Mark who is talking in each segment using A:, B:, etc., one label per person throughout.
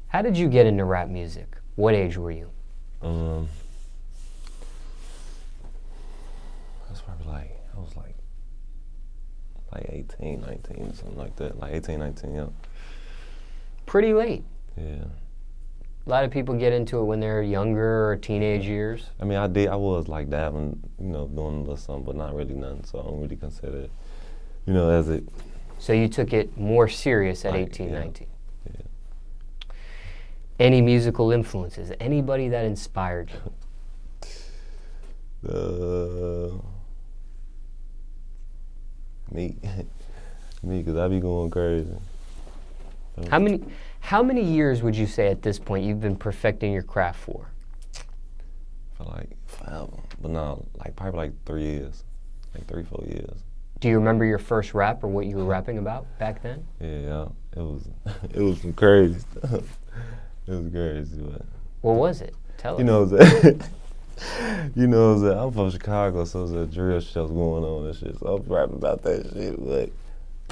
A: How did you get into rap music? What age were you?
B: I was probably I was like 18, 19, something like that. Like 18, 19, yeah.
A: Pretty late.
B: Yeah.
A: A lot of people get into it when they're younger or teenage years.
B: I mean, I was like dabbling, doing a little something, but not really nothing, so I don't really consider it, as it.
A: So you took it more serious at
B: like,
A: 18,
B: yeah,
A: 19.
B: Yeah.
A: Any musical influences? Anybody that inspired you?
B: Me, because I be going crazy.
A: How many years would you say at this point you've been perfecting your craft for?
B: For like forever, but no, probably like 3 years, like 3-4 years.
A: Do you remember your first rap or what you were rapping about back then?
B: Yeah, it was it was some crazy stuff. It was crazy, but.
A: What was it? Tell us.
B: I'm from Chicago, so there's a drill show going on and shit. So I'm rapping about that shit, but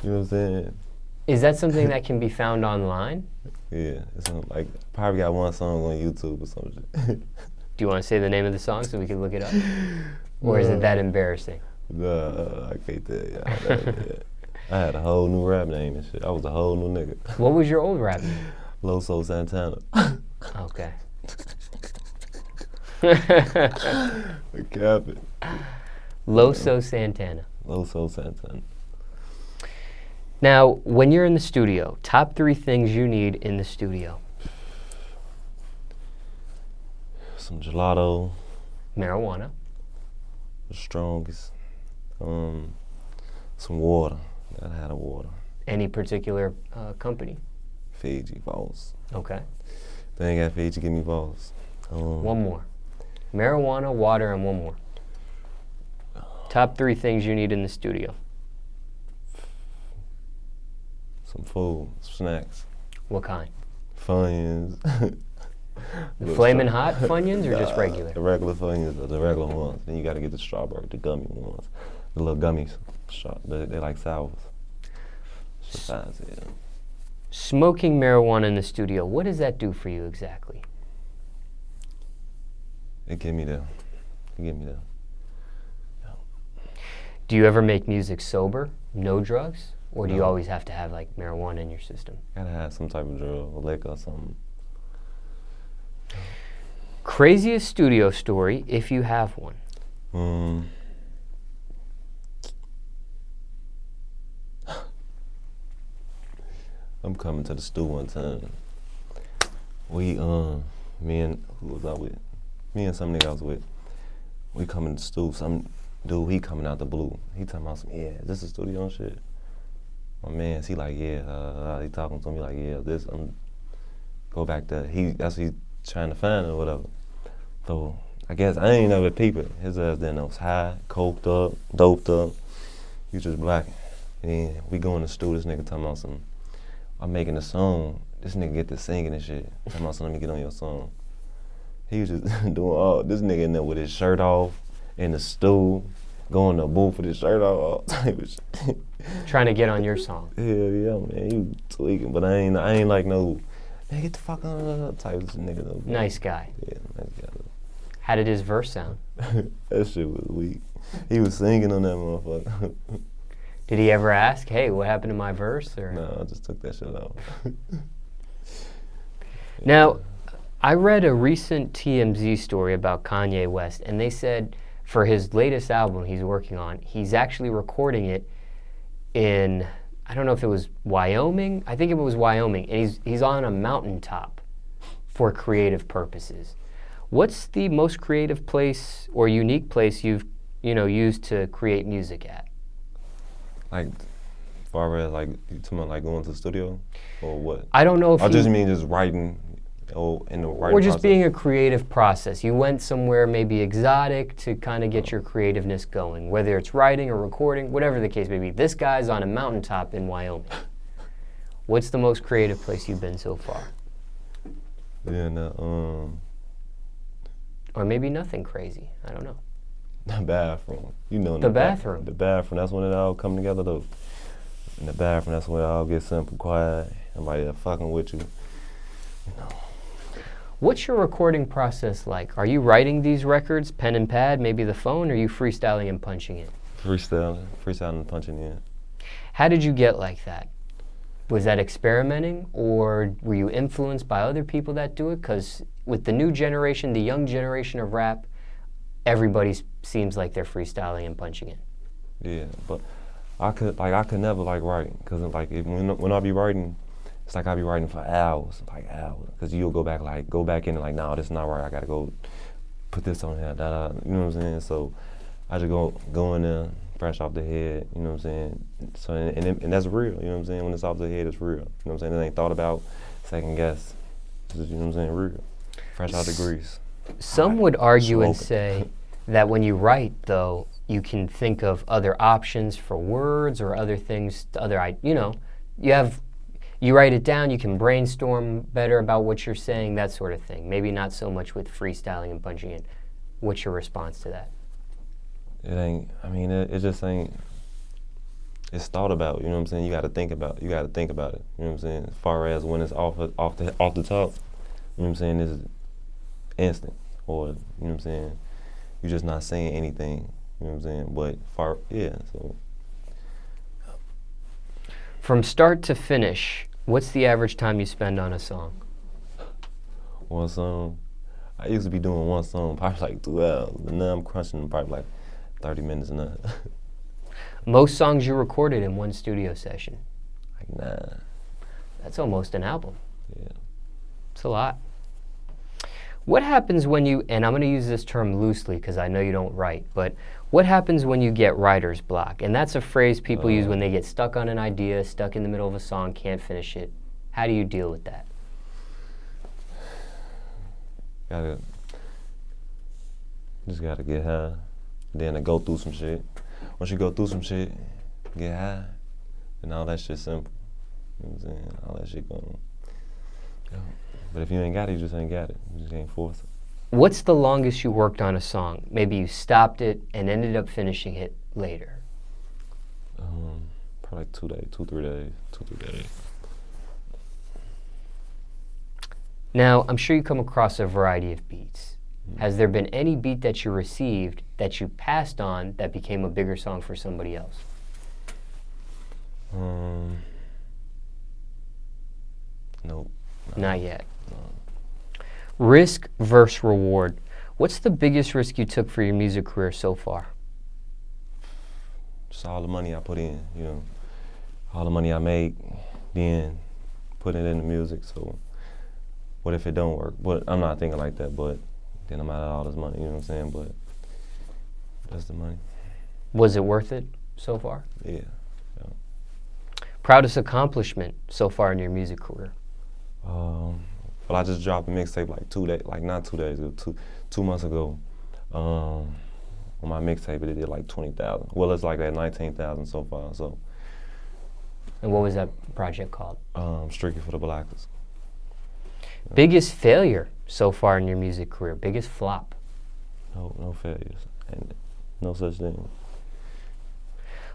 B: you know what I'm saying?
A: Is that something that can be found online?
B: Yeah, it's probably got one song on YouTube or some shit.
A: Do you want to say the name of the song so we can look it up? Or is it that embarrassing?
B: Nah, I can't tell you. I had a whole new rap name and shit. I was a whole new nigga.
A: What was your old rap name?
B: Loso Santana.
A: Okay.
B: Cap it.
A: Loso Santana.
B: Loso Santana.
A: Now, when you're in the studio, top 3 things you need in the studio.
B: Some gelato.
A: Marijuana.
B: The strongest. Some water. Gotta have the water.
A: Any particular company?
B: Fiji, Falls.
A: Okay.
B: They ain't got Fiji, give me Falls.
A: One more. Marijuana, water, and one more. Top 3 things you need in the studio.
B: Some food, snacks.
A: What kind?
B: Funyuns.
A: The Flamin' Hot Funyuns or just regular?
B: The regular Funyuns, the regular ones. Then you gotta get the strawberry, the gummy ones. The little gummies. They like sours. Besides, yeah.
A: Smoking marijuana in the studio, what does that do for you exactly?
B: It get me there.
A: Do you ever make music sober, no drugs? Or do you
B: No.
A: always have to have marijuana in your system?
B: Gotta have some type of drug, or liquor or something.
A: Craziest studio story, if you have one.
B: I'm coming to the stew one time. Me and who was I with? Me and some nigga I was with. We come in the stew. Some dude, he coming out the blue. He talking about some, yeah, is this a studio and shit? My man, he like, yeah. He talking to me like, yeah, this. Go back there. That's what he trying to find or whatever. So I guess I ain't never peeping. His ass then was high, coked up, doped up. He just blacking. And we go in the stew. This nigga talking about some. I'm making a song. This nigga get to singing and shit. Talking about some, let me get on your song. He was just doing all this nigga in there with his shirt off in the stew, going to the booth with his shirt off, all type of shit.
A: Trying to get on your song.
B: Hell yeah, man, he was tweaking, but I ain't like no, man, get the fuck on type of nigga though.
A: Nice guy.
B: Yeah, nice guy though.
A: How did his verse sound?
B: That shit was weak. He was singing on that motherfucker.
A: Did he ever ask, hey, what happened to my verse? Or?
B: No, I just took that shit off.
A: Now, I read a recent TMZ story about Kanye West, and they said for his latest album he's working on, he's actually recording it in, I don't know if it was Wyoming. I think it was Wyoming, and he's on a mountaintop for creative purposes. What's the most creative place or unique place you've used to create music at?
B: Like, as far as you talking about going to the studio, or what?
A: I don't know if
B: I just mean just writing, in the writing
A: or just
B: process.
A: being a creative process. You went somewhere maybe exotic to kind of get your creativeness going, whether it's writing or recording, whatever the case may be. This guy's on a mountaintop in Wyoming. What's the most creative place you've been so far?
B: Yeah, no,
A: Or maybe nothing crazy. I don't know.
B: the bathroom.
A: The bathroom.
B: The bathroom, that's when it all come together though. In the bathroom, that's when it all gets simple, quiet. Nobody fucking with you. you know.
A: What's your recording process like? Are you writing these records, pen and pad, maybe the phone, or are you freestyling and punching it?
B: Freestyling and punching in.
A: How did you get like that? Was that experimenting, or were you influenced by other people that do it? Because with the new generation, the young generation of rap, everybody seems like they're freestyling and punching it.
B: Yeah, but I could never like writing, because like when I be writing, it's like I be writing for hours, because you'll go back in and like, no, this is not right. I gotta go put this on here, you know what I'm saying? So I just go in there, fresh off the head, you know what I'm saying? So and that's real, you know what I'm saying? When it's off the head, it's real, you know what I'm saying? It ain't thought about, second guess, you know what I'm saying? Real, fresh out the grease.
A: Some would argue and
B: Smoking.
A: say that when you write, though, you can think of other options for words or other things, you write it down, you can brainstorm better about what you're saying, that sort of thing. Maybe not so much with freestyling and punching it. What's your response to that?
B: It just ain't, it's thought about, you know what I'm saying? You gotta think about it, you know what I'm saying? As far as when it's off the top, you know what I'm saying, it's instant, or, you know what I'm saying, you're just not saying anything, you know what I'm saying? But so.
A: From start to finish, what's the average time you spend on a song?
B: One song, I used to be doing one song probably like 2 hours, but now I'm crunching probably like 30 minutes and that.
A: Most songs you recorded in one studio session?
B: Like 9.
A: That's almost an album.
B: Yeah.
A: It's a lot. What happens when you, and I'm going to use this term loosely because I know you don't write, but what happens when you get writer's block? And that's a phrase people use when they get stuck on an idea, stuck in the middle of a song, can't finish it. How do you deal with that?
B: Just gotta get high, then to go through some shit. Once you go through some shit, get high, and all that shit's simple. You know what I'm saying? All that shit going. Yeah. But if you ain't got it, you just ain't got it. You just can't force it.
A: What's the longest you worked on a song? Maybe you stopped it and ended up finishing it later.
B: Probably like 2 days, 2-3 days, 2-3 days.
A: Now, I'm sure you come across a variety of beats. Has there been any beat that you received that you passed on that became a bigger song for somebody else?
B: Nope.
A: Not yet.
B: No.
A: Risk versus reward. What's the biggest risk you took for your music career so far?
B: Just all the money I put in, you know. All the money I make, then put it in the music. So what if it don't work? But I'm not thinking like that, but then I'm out of all this money, you know what I'm saying? But that's the money.
A: Was it worth it so far?
B: Yeah.
A: Proudest accomplishment so far in your music career?
B: Well, I just dropped a mixtape like 2 days, like not 2 days ago, 2 months ago. On my mixtape, it did like 20,000. Well, it's like at 19,000 so far. So.
A: And what was that project called?
B: Strictly for the Blackers. Yeah.
A: Biggest failure so far in your music career? Biggest flop?
B: No failures, and no such thing.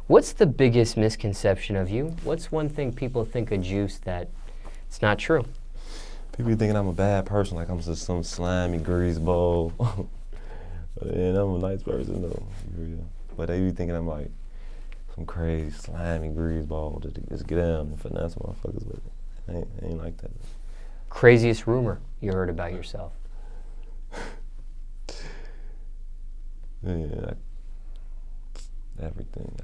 A: What's the biggest misconception of you? What's one thing people think of Juice that it's not true?
B: People be thinking I'm a bad person, like I'm just some slimy greaseball. But then I'm a nice person though. Yeah. But they be thinking I'm like some crazy slimy greaseball just get down and finesse motherfuckers, but it ain't like that.
A: Craziest rumor you heard about yourself?
B: Yeah, everything.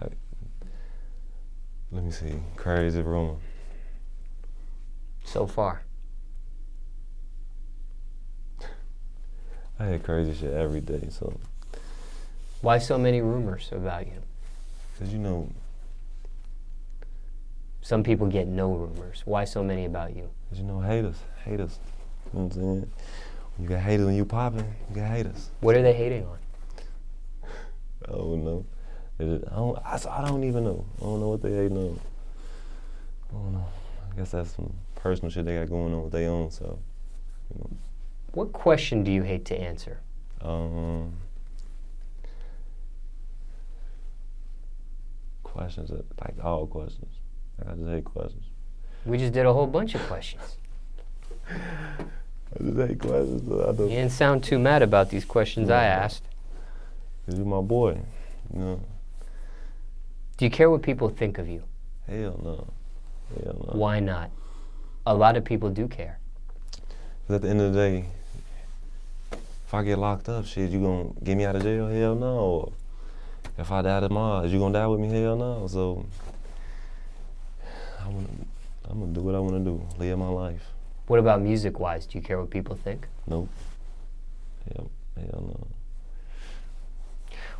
B: Let me see. Crazy rumor.
A: So far?
B: I had crazy shit every day, so.
A: Why so many rumors about you?
B: Because, you know.
A: Some people get no rumors. Why so many about you?
B: Because, you know, haters. You know what I'm saying? When you got haters when you popping, you got haters.
A: What are they hating on?
B: I don't know. I don't even know. I don't know what they hating on. I don't know. I guess that's some personal shit they got going on with their own, so, you know.
A: What question do you hate to answer?
B: Questions, like all questions. Like I just hate questions.
A: We just did a whole bunch of questions.
B: I just hate questions. I
A: You
B: don't.
A: didn't sound too mad about these questions I asked.
B: Cause you my boy. You know.
A: Do you care what people think of you?
B: Hell no. Hell no.
A: Why not? A lot of people do care.
B: Cause at the end of the day, if I get locked up, shit, you gonna get me out of jail? Hell no. If I die tomorrow, is you gonna die with me? Hell no. So I'm gonna do what I wanna do. Live my life.
A: What about music-wise? Do you care what people think?
B: Nope. Hell no.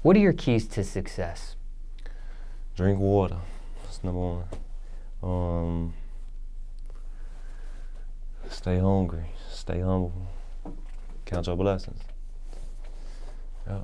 A: What are your keys to success?
B: Drink water. That's number one. Stay hungry. Stay humble. Count your blessings. Yeah.